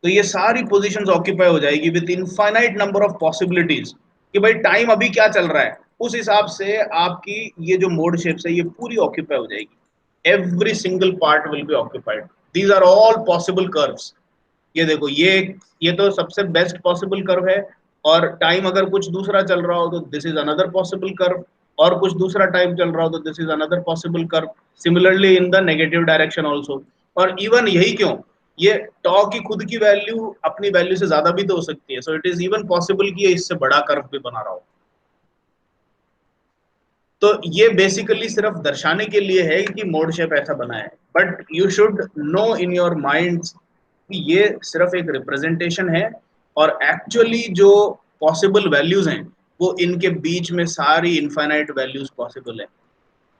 तो ये सारी पोजीशंस ऑक्यूपाई हो जाएगी with infinite number of possibilities, कि भाई टाइम अभी क्या चल रहा है, उस हिसाब से आपकी ये जो मोड शेप्स है ये पूरी ऑक्यूपाई हो जाएगी। Every single part will be occupied. These are all possible curves. ये देखो, ये तो सबसे बेस्ट पॉसिबल कर्व है, और टाइम अगर कुछ दूसरा चल रहा हो तो this is another possible curve, और कुछ दूसरा टाइम चल रहा हो तो this is another possible curve, similarly in the negative direction also. और इवन यही क्यों, ये टॉ की खुद की वैल्यू अपनी वैल्यू से ज्यादा भी तो हो सकती है, so it is even possible कि ये इससे बड़ा कर्व भी बना रहा हो। तो ये बेसिकली सिर्फ दर्शाने के लिए है कि मोड शेप ऐसा बना है, but you should know in your mind कि ये सिर्फ एक रिप्रेजेंटेशन है, और एक्चुअली जो पॉसिबल वैल्यूज हैं वो इनके बीच में सारी इनफाइनाइट वैल्यूज पॉसिबल है।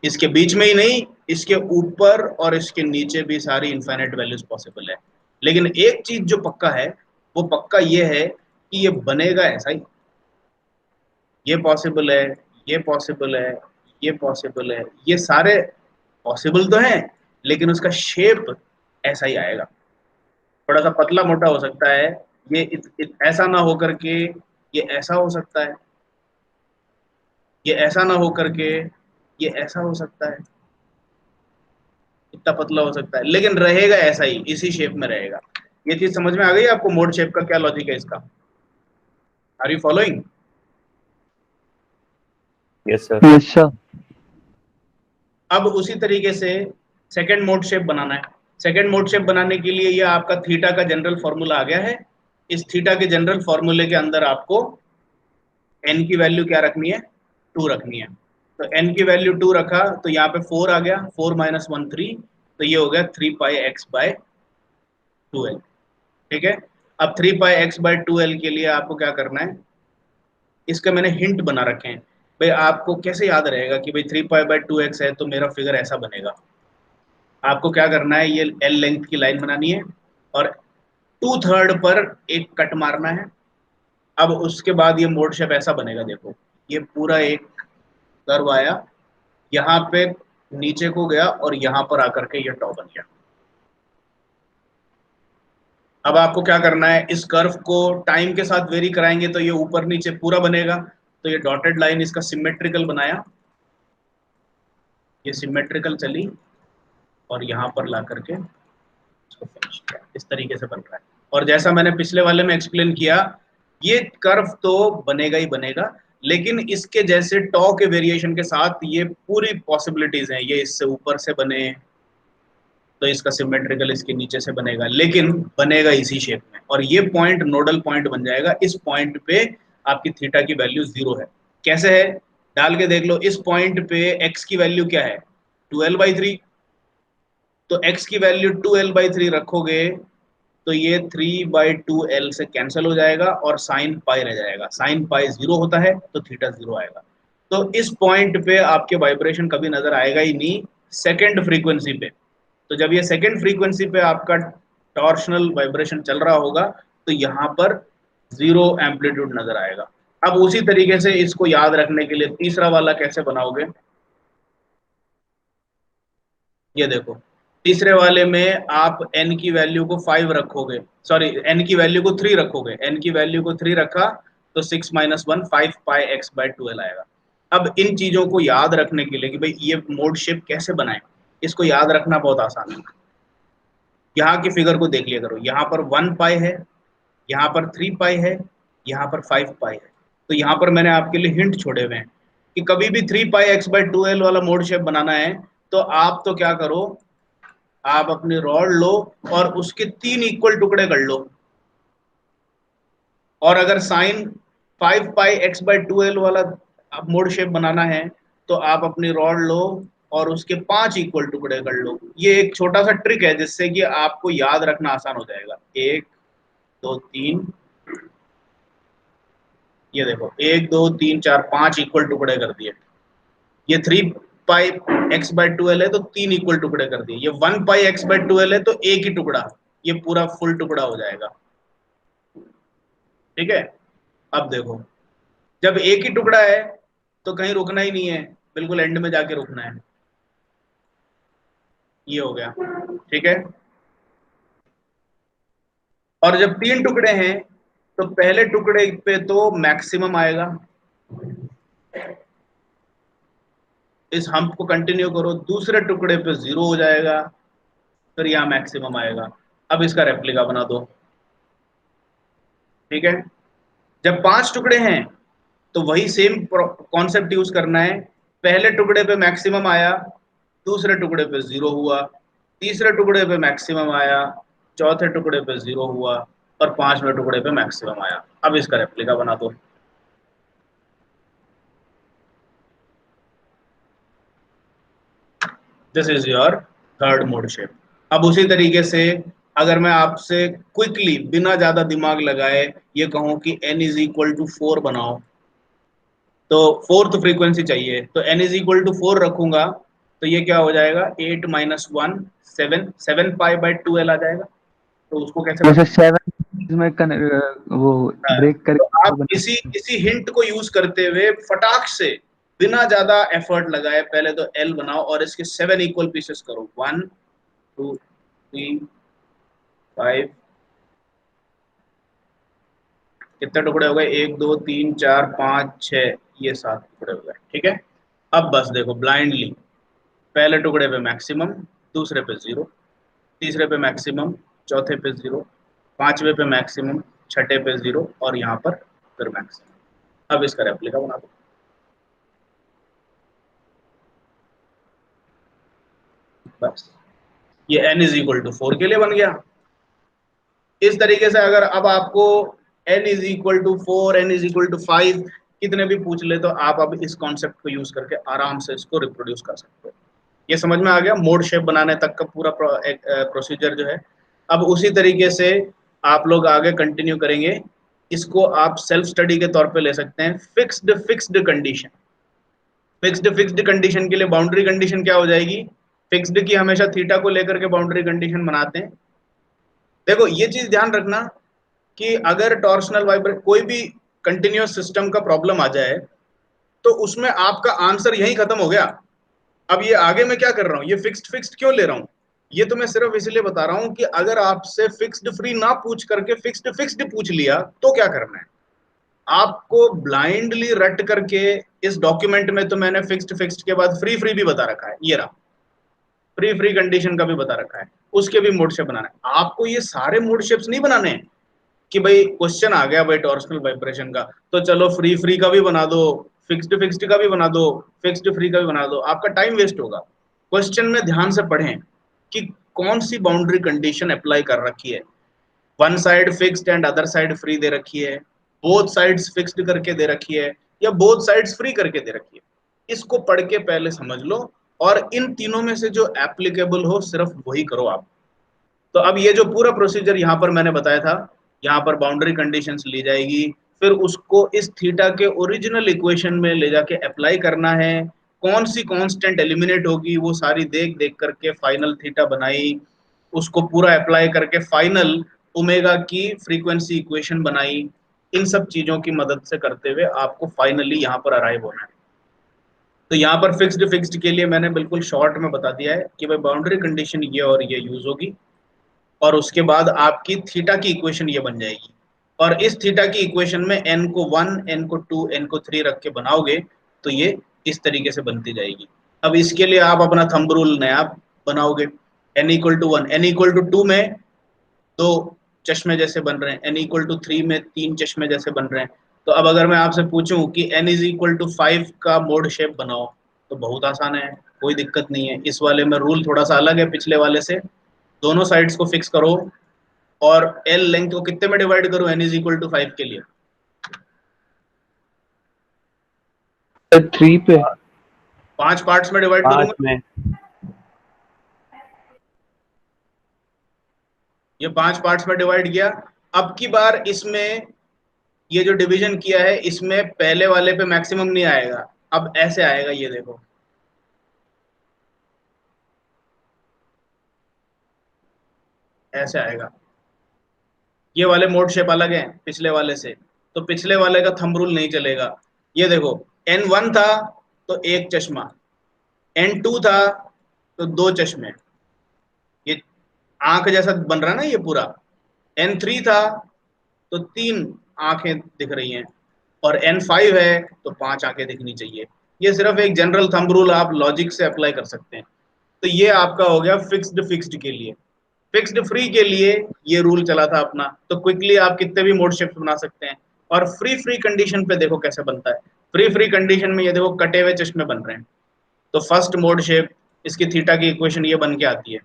इसके बीच में ही नहीं, इसके ऊपर और इसके नीचे भी सारी इनफाइनाइट वैल्यूज पॉसिबल है। लेकिन एक चीज जो पक्का है, वो पक्का ये है कि ये बनेगा ऐसा ही। ये पॉसिबल है, ये पॉसिबल है, ये पॉसिबल है, ये सारे पॉसिबल तो हैं, लेकिन उसका शेप ऐसा ही आएगा। थोड़ा सा पतला मोटा हो सकता है, ये ऐसा ना हो करके ये ऐसा हो सकता है, ये ऐसा ना हो करके ये ऐसा हो सकता है, इतना पतला हो सकता है, लेकिन रहेगा ऐसा ही, इसी शेप में रहेगा। ये चीज समझ में आ गई आपको? मोड शेप का क्या लॉजिक है इसका? Are you following? Yes sir. yes sir. अब उसी तरीके से सेकंड मोड शेप बनाना है। सेकंड मोड शेप बनाने के लिए ये आपका थीटा का जनरल फॉर्मूला आ गया है। इस थीटा के जनरल फॉर्मूले के अंदर आपको n की वैल्यू क्या रखनी है? 2 रखनी है। तो n की वैल्यू 2 रखा तो यहाँ पे 4 आ गया, 4 माइनस 1 3, तो ये हो गया 3 पाई एक्स बाय 2l। ठीक है, अब 3 पाई एक्स बाय 2l के लिए आपको क्या करना है, इसका मैंने हिंट बना रखे हैं। भाई आपको कैसे याद रहेगा कि भाई 3 पाई बाय 2x है तो मेरा फिगर ऐसा बनेगा? आपको क्या करना है, ये एल लेंथ की लाइन बनानी है और 2/3 पर एक कट मारना है। अब उसके बाद ये मोड शेप ऐसा बनेगा, देखो ये पूरा एक कर्व आया, यहाँ पे नीचे को गया और यहाँ पर आकर के ये टॉप बन गया। अब आपको क्या करना है, इस कर्व को टाइम के साथ वेरी कराएंगे तो ये ऊपर नीचे पूरा बनेगा। तो ये डॉटेड लाइन इसका सिमेट्रिकल बनाया, ये सिमेट्रिकल चली और यहाँ पर ला करके इसको फिनिश किया। इस तरीके से बन रहा है। और जैसा मैंने पिछले वाले में एक्सप्लेन किया, ये कर्व तो बनेगा ही बनेगा, लेकिन इसके जैसे टॉ के वेरिएशन के साथ ये पूरी पॉसिबिलिटीज हैं, ये इससे ऊपर से बने तो इसका सिमेट्रिकल इसके नीचे से बनेगा, लेकिन बनेगा इसी शेप में। और ये पॉइंट नोडल पॉइंट बन जाएगा। इस पॉइंट पे आपकी थीटा की वैल्यू 0 है। कैसे है, डाल के देख लो। इस पॉइंट पे x की वैल्यू क्या है, 2l/3। तो x की वैल्यू 2l/3 रखोगे तो ये 3/2l से कैंसिल हो जाएगा और साइन पाई रह जाएगा। साइन पाई 0 होता है तो थीटा 0 आएगा। तो इस पॉइंट पे आपके वाइब्रेशन कभी नजर आएगा ही नहीं, सेकेंड फ्रीक्वेंसी पे। तो जब ये सेकेंड फ्रीक्वेंसी पे आपका टॉर्शनल वाइब्रेशन चल रहा होगा तो यहाँ पर 0 एम्पलीट्यूड नजर आएगा। अब उसी तरीके से इसको याद रखने के लिए तीसरा वाला कैसे बनाओगे, ये देखो। तीसरे वाले में आप n की वैल्यू को 5 रखोगे, सॉरी n की वैल्यू को 3 रखोगे, n की वैल्यू को 3 रखा तो 6 माइनस 1 5 पाई x बाय 12 आएगा। अब इन चीजों को याद रखने के लिए कि भाई ये मोड शेप कैसे बनाए, इसको याद रखना बहुत आसान है। यहाँ की फिगर को देख लिया करो, यहाँ पर 1 पाई है, यहाँ पर 3 पाई है, यहाँ पर 5 पाई है। तो यहाँ पर मैंने आपके लिए हिंट छोड़े हुए हैं कि कभी भी 3 पाई x बाय 12 वाला मोड शेप बनाना है तो आप तो क्या करो, आप अपनी रॉड लो और उसके 3 इक्वल टुकड़े कर लो, और अगर साइन 5 पाई x बाय 12 वाला मोड शेप बनाना है तो आप अपनी रॉड लो और उसके 5 इक्वल टुकड़े कर लो। ये एक छोटा सा ट्रिक है जिससे कि आपको याद रखना आसान हो जाएगा। 1 2 3, ये देखो 1 2 3 4 5 इक्वल टुकड़े कर दिए। ये 3 पाई x बाय 12 है तो 3 इक्वल टुकड़े कर दिए। ये 1 पाई x बाय 12 है तो एक ही टुकड़ा, ये पूरा फुल टुकड़ा हो जाएगा। ठीक है, अब देखो जब एक ही टुकड़ा है तो कहीं रुकना ही नहीं है, बिल्कुल एंड में जाके रुकना है। ये हो गया, ठीक है। और जब 3 टुकड़े हैं तो पहले टुकड़े पे तो मैक्सिमम आएगा, इस हम्प को कंटिन्यू करो, दूसरे टुकड़े पे 0 हो जाएगा, फिर यहाँ मैक्सिमम आएगा। अब इसका रेप्लिका बना दो। ठीक है, जब 5 टुकड़े हैं तो वही सेम कॉन्सेप्ट यूज करना है। पहले टुकड़े पे मैक्सिमम आया, दूसरे टुकड़े पे 0 हुआ, तीसरे टुकड़े पे मैक्सिमम आया, चौथे टुकड़े पे 0 हुआ और 5वें टुकड़े पे मैक्सिमम आया। अब इसका रेप्लिका बना दो। This is your third mode shape. अब उसी तरीके से अगर मैं आपसे क्विकली बिना ज्यादा दिमाग लगाए ये कहूं कि n इज इक्वल टू 4 बनाओ, तो फोर्थ फ्रीक्वेंसी चाहिए, तो n इज इक्वल टू 4 रखूंगा तो ये क्या हो जाएगा, 8 माइनस 1 7 पाई बाय 12 आ जाएगा। तो उसको कैसे जैसे 7 में वो ब्रेक तो करके आप इसी हिंट को यूज करते हुए फटाक से बिना ज्यादा एफर्ट लगाए पहले तो L बनाओ और इसके 7 इक्वल पीसेस करो, 1 2 3 5, कितने टुकड़े हो गए, 1 2 3 4 5 6, ये 7 टुकड़े हो गए। ठीक है, अब बस देखो ब्लाइंडली पहले टुकड़े पे मैक्सिमम, दूसरे पे 0, तीसरे पे मैक्सिमम, चौथे पे 0, पांचवे पे मैक्सिमम, छठे पे 0 और यहाँ पर फिर मैक्सिमम। अब इसका रेप्लिका बना दो। बस ये n इज इक्वल टू 4 के लिए बन गया। इस तरीके से अगर अब आपको n is equal to 4, n is equal to 5 कितने भी पूछ ले तो आप अब इस कॉन्सेप्ट को यूज करके आराम से इसको रिप्रोड्यूस कर सकते हो। ये समझ में आ गया मोड शेप बनाने तक का पूरा प्रोसीजर जो है। अब उसी तरीके से आप लोग आगे कंटिन्यू करेंगे, इसको आप सेल्फ स्टडी के तौर पे ले सकते हैं। फिक्स्ड कंडीशन, फिक्स्ड कंडीशन के लिए बाउंड्री कंडीशन क्या हो जाएगी, फिक्स्ड की हमेशा थीटा को लेकर के बाउंड्री कंडीशन बनाते हैं। देखो ये चीज ध्यान रखना कि अगर टॉर्शनल वाइब्रेशन कोई भी कंटिन्यूअस सिस्टम का प्रॉब्लम आ जाए तो उसमें आपका आंसर यही खत्म हो गया। अब ये आगे मैं क्या कर रहा हूँ, ये फिक्स्ड क्यों ले रहा हूँ, ये तो मैं सिर्फ इसलिए बता रहा हूँ कि अगर आपसे फिक्स्ड फ्री ना पूछ करके फिक्स्ड पूछ लिया तो क्या करना है। आपको ब्लाइंडली रट करके इस डॉक्यूमेंट में तो मैंने फिक्स्ड के बाद फ्री भी बता रखा है, ये रहा फ्री कंडीशन का भी बता रखा है, उसके भी मोड शेप बनाना है। आपको ये सारे मोड शेप्स नहीं बनाने हैं कि भाई क्वेश्चन आ गया भाई टॉर्शनल वाइब्रेशन का तो चलो फ्री का भी बना दो, फिक्स्ड का भी बना दो, फिक्स्ड फ्री का भी बना दो, आपका टाइम वेस्ट होगा। क्वेश्चन में ध्यान से पढ़ें कि कौन सी बाउंड्री कंडीशन अप्लाई कर रखी है। One side fixed and other side free दे रखी है, बोथ साइड्स फिक्स्ड करके दे रखी है, या बोथ साइड्स फ्री करके दे रखी है। इसको पढ़ के पहले समझ लो और इन तीनों में से जो एप्लीकेबल हो सिर्फ वही करो आप। तो अब ये जो पूरा प्रोसीजर यहाँ पर मैंने बताया था, यहाँ पर बाउंड्री कंडीशंस ली जाएगी, फिर उसको इस थीटा के ओरिजिनल इक्वेशन में ले जाके अप्लाई करना है, कौन सी कांस्टेंट एलिमिनेट होगी वो सारी देख देख करके फाइनल थीटा बनाई, उसको पूरा अप्लाई करके फाइनल ओमेगा की फ्रीक्वेंसी इक्वेशन बनाई। इन सब चीजों की मदद से करते हुए आपको फाइनली यहाँ पर अराइव होना है। तो यहाँ पर फिक्स्ड के लिए मैंने बिल्कुल शॉर्ट में बता दिया है कि भाई बाउंड्री कंडीशन ये और ये यूज होगी, और उसके बाद आपकी थीटा की इक्वेशन ये बन जाएगी। और इस थीटा की इक्वेशन में n को 1, n को 2, n को 3 रख के बनाओगे तो ये इस तरीके से बनती जाएगी। अब इसके लिए आप अपना थंब रूल नया बनाओगे। n equal to 1, n equal to 2 में 2 चश्मे जैसे बन रहे हैं, n इक्वल टू 3 में 3 चश्मे जैसे बन रहे हैं। तो अब अगर मैं आपसे पूछूं कि n इज इक्वल टू 5 का मोड शेप बनाओ, तो बहुत आसान है, कोई दिक्कत नहीं है। इस वाले में रूल थोड़ा सा अलग है पिछले वाले से। दोनों साइड्स को फिक्स करो और L लेंथ को कितने में डिवाइड करो n इज इक्वल टू 5 के लिए? 3 पे 5 पार्ट्स में डिवाइड 5 करूंगा। में ये 5 पार्ट्स में डिवाइड किया। अब की बार इसमें ये जो डिवीजन किया है इसमें पहले वाले पे मैक्सिमम नहीं आएगा, अब ऐसे आएगा, ये देखो ऐसे आएगा। ये वाले मोड शेप अलग हैं पिछले वाले से, तो पिछले वाले का थंब रूल नहीं चलेगा। ये देखो n1 था तो 1 चश्मा, n2 था तो 2 चश्मे, ये आंख जैसा बन रहा है ना ये पूरा। n3 था तो 3 आंखें दिख रही हैं, और n5 है तो 5 आंखें दिखनी चाहिए। ये सिर्फ एक जनरल थंब रूल आप लॉजिक से अप्लाई कर सकते हैं। तो ये आपका हो गया फिक्स्ड के लिए। फिक्स्ड फ्री के लिए ये रूल चला था अपना, तो क्विकली आप कितने भी मोड शिफ्ट बना सकते हैं। और फ्री कंडीशन पे देखो कैसे बनता है। फ्री कंडीशन में ये देखो कटे हुए चश्मे बन रहे हैं, तो फर्स्ट मोड शेप, इसकी थीटा की इक्वेशन ये बन के आती है।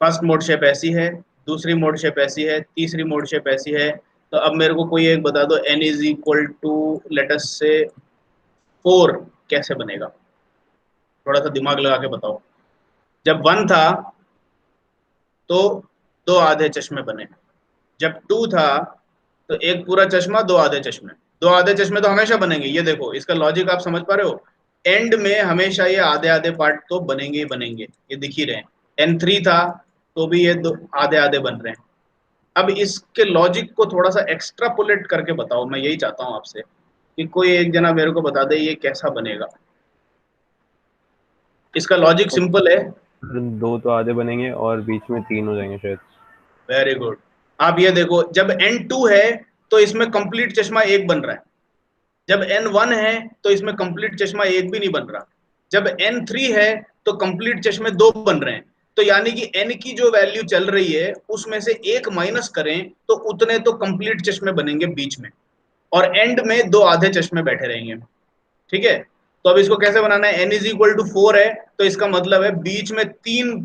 फर्स्ट मोड शेप ऐसी है, दूसरी मोड शेप ऐसी है, तीसरी मोड शेप ऐसी है। तो अब मेरे को कोई एक बता दो, n is equal to let us say 4 कैसे बनेगा? थोड़ा सा दिमाग लगा के बताओ। जब 1 था तो 2 आधे चश्मे बने, जब 2 था तो एक पूरा चश्मा, 2 आधे चश्मे। 2 आधे चश्मे तो हमेशा बनेंगे, ये देखो इसका लॉजिक आप समझ पा रहे हो। एंड में हमेशा ये आधे आधे पार्ट तो बनेंगे ही बनेंगे, ये दिख ही रहे हैं। n3 था तो भी ये 2 आधे आधे बन रहे हैं। अब इसके लॉजिक को थोड़ा सा एक्स्ट्रापोलेट करके बताओ, मैं यही चाहता हूं आपसे कि कोई एक जना मेरे को बता दे ये कैसा बनेगा। इसका लॉजिक सिंपल है। 2 तो आधे बनेंगे और बीच में 3 हो जाएंगे शायद। Very good. आप ये देखो, जब n2 है तो इसमें कंप्लीट चश्मा एक बन रहा है, जब n1 है तो इसमें कंप्लीट चश्मा एक भी नहीं बन रहा, जब n3 है तो कंप्लीट चश्मे 2 बन रहे हैं। तो यानी कि n की जो वैल्यू चल रही है उसमें से एक माइनस करें तो उतने तो कंप्लीट चश्मे बनेंगे बीच में, और एंड में 2 आधे चश्मे बैठे रहेंगे। ठीक है, तो अब इसको कैसे बनाना है? n इज इक्वल टू 4 है तो इसका मतलब है बीच में 3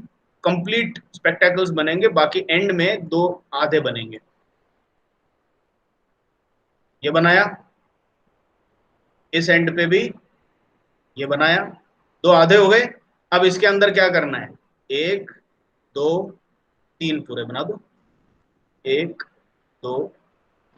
कंप्लीट स्पेक्टेकल्स बनेंगे, बाकी एंड में 2 आधे बनेंगे। ये बनाया, इस एंड पे भी ये बनाया, 2 आधे हो गए। अब इसके अंदर क्या करना है? 1 2 3 पूरे बना दो, 1 2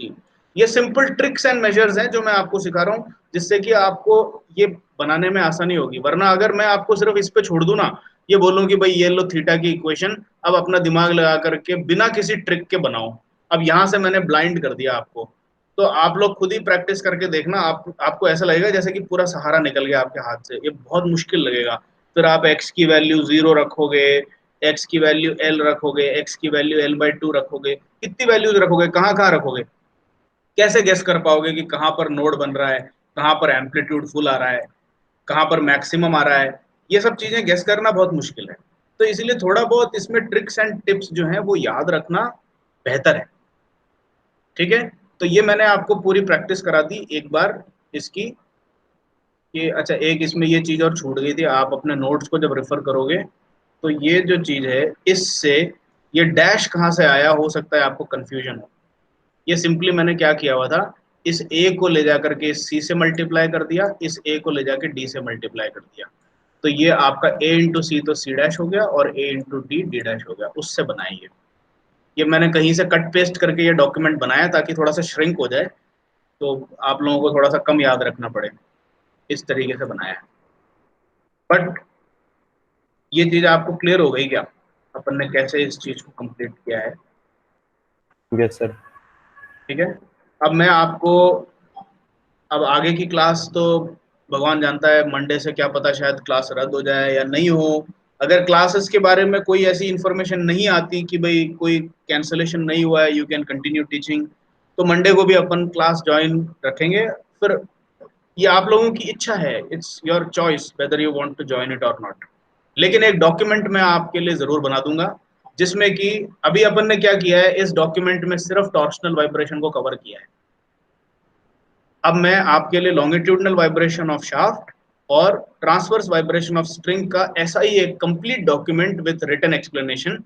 3। ये सिंपल ट्रिक्स एंड मेजर्स हैं जो मैं आपको सिखा रहा हूं, जिससे कि आपको ये बनाने में आसानी होगी। वरना अगर मैं आपको सिर्फ इस पे छोड़ दूं ना, ये बोलूं कि भाई ये लो थीटा की इक्वेशन, अब अपना दिमाग लगा करके बिना किसी ट्रिक के बनाओ, अब यहां से मैंने ब्लाइंड कर दिया आपको। तो आप लोग खुद ही प्रैक्टिस करके देखना, आपको ऐसा लगेगा जैसे कि पूरा सहारा निकल गया आपके हाथ से, ये बहुत मुश्किल लगेगा। फिर आप x की वैल्यू 0 रखोगे, x की वैल्यू l रखोगे, x की वैल्यू l/2 रखोगे, कितनी वैल्यूज रखोगे, कहाँ कहाँ रखोगे, कैसे गेस कर पाओगे कि कहाँ पर नोड बन रहा है, कहाँ पर एम्पलीट्यूड फुल आ रहा है, कहाँ पर मैक्सिमम आ रहा है? ये सब चीजें गेस करना बहुत मुश्किल है। तो इसीलिए थोड़ा बहुत इसमें ट्रिक्स एंड टिप्स जो हैं वो याद रखना बेहतर है। ठीक है, तो ये मैंने आपको पूरी प्रैक्टिस करा दी एक बार इसकी, कि अच्छा एक इसमें ये चीज और छूट गई थी, आप अपने नोट्स को जब रेफर करोगे तो ये जो चीज है इससे ये डैश कहाँ से आया, हो सकता है आपको कंफ्यूजन हो। ये सिंपली मैंने क्या किया हुआ था, इस a को ले जाकर के इस c से मल्टीप्लाई कर दिया, इस a को ले जाकर d से मल्टीप्लाई कर दिया, तो ये आपका a इंटू सी तो c डैश हो गया और a into D D dash हो गया, उससे बनाइए। ये मैंने कहीं से कट पेस्ट करके ये डॉक्यूमेंट बनाया ताकि थोड़ा सा श्रिंक हो जाए, तो आप लोगों को थोड़ा सा कम याद रखना पड़े, इस तरीके से बनाया है। बट ये चीज आपको क्लियर हो गई क्या, अपन ने कैसे इस चीज को कंप्लीट किया है? Yes sir. ठीक है, अब मैं आपको, अब आगे की क्लास तो भगवान जानता है मंडे से क्या पता शायद क्लास रद्द हो जाए या नहीं हो। अगर क्लासेस के बारे में कोई ऐसी इन्फॉर्मेशन नहीं आती कि भाई कोई कैंसलेशन नहीं हुआ है, यू कैन कंटिन्यू टीचिंग, तो मंडे को भी अपन क्लास ज्वाइन रखेंगे। फिर ये आप लोगों की इच्छा है, it's your choice whether you want to join it और नॉट। लेकिन एक डॉक्यूमेंट मैं आपके लिए जरूर बना दूंगा, जिसमें कि अभी अपन ने क्या किया है, इस डॉक्यूमेंट में सिर्फ टॉर्शनल वाइब्रेशन को कवर किया है। अब मैं आपके लिए लॉन्गिट्यूडनल वाइब्रेशन ऑफ शाफ्ट और ट्रांसवर्स वाइब्रेशन ऑफ स्ट्रिंग का ऐसा ही एक complete document with written explanation,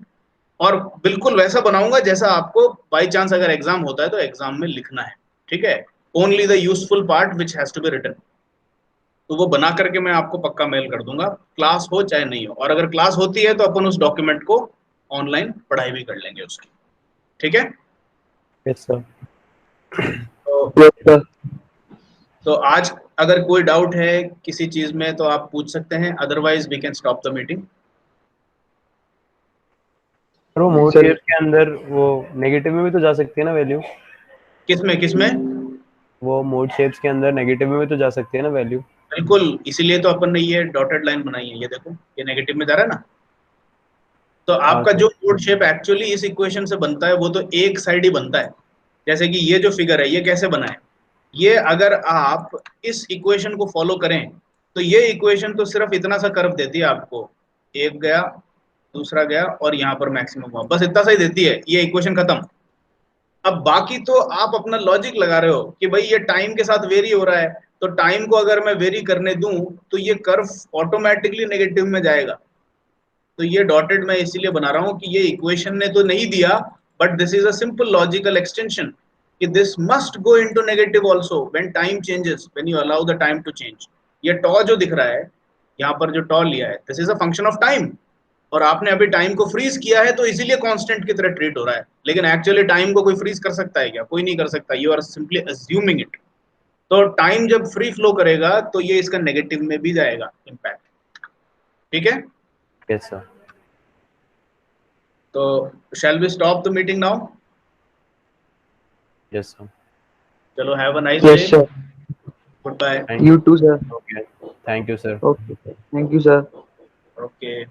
और बिल्कुल वैसा बनाऊंगा जैसा आपको बाय चांस अगर एग्जाम होता है तो एग्जाम में लिखना है, ठीक है। Only the useful part which has to be written, तो वो बना करके मैं आपको पक्का मेल कर दूंगा, क्लास हो चाहे नहीं हो। और अगर क्लास होती है तो अपन उस डॉक्यूमेंट को ऑनलाइन पढ़ाई भी कर लेंगे उसकी, ठीक है। Yes sir. तो आज अगर कोई डाउट है किसी चीज में तो आप पूछ सकते हैं, otherwise we can stop the meeting. वो मोड शेप्स के अंदर वो नेगेटिव में भी तो जा सकती है ना वैल्यू? किसमें वो मोड शेप्स के अंदर नेगेटिव में भी तो जा सकती है ना वैल्यू? बिल्कुल, इसीलिए तो अपन ने ये डॉटेड लाइन बनाई है, ये देखो ये नेगेटिव में जा रहा है ना। तो आपका जो मोड शेप एक्चुअली इस इक्वेशन से बनता है वो तो एक साइड ही बनता है। जैसे कि ये जो फिगर है ये कैसे बना है, ये अगर आप इस इक्वेशन को फॉलो करें तो ये इक्वेशन तो सिर्फ इतना सा कर्व देती है आपको, एक गया दूसरा गया और यहाँ पर मैक्सिमम हुआ, बस इतना सा ही देती है, ये इक्वेशन खत्म। अब बाकी तो आप अपना लॉजिक लगा रहे हो कि भाई ये टाइम के साथ वेरी हो रहा है, तो टाइम को अगर मैं वेरी करने दूं तो ये कर्व ऑटोमेटिकली नेगेटिव में जाएगा। तो ये डॉटेड मैं इसीलिए बना रहा हूं कि ये इक्वेशन ने तो नहीं दिया, but this is a simple logical extension कि this must go into negative also when time changes, when you allow the time to change. ये टॉ जो दिख रहा है यहाँ पर, जो टॉ लिया है, this is a function of time, और आपने अभी टाइम को फ्रीज किया है तो इसीलिए कांस्टेंट की तरह ट्रीट हो रहा है। लेकिन एक्चुअली टाइम को कोई फ्रीज कर सकता है क्या? कोई नहीं कर सकता, you are simply assuming it. तो टाइम जब फ्री फ्लो करेगा तो ये इसका नेगेटिव में भी जाएगा इम्पैक्ट, ठीक है। Yes sir. तो shall we stop the meeting now? Yes sir. चलो, have a nice day, goodbye. You too, sir. Okay, thank you sir. Okay, thank you, sir. Okay.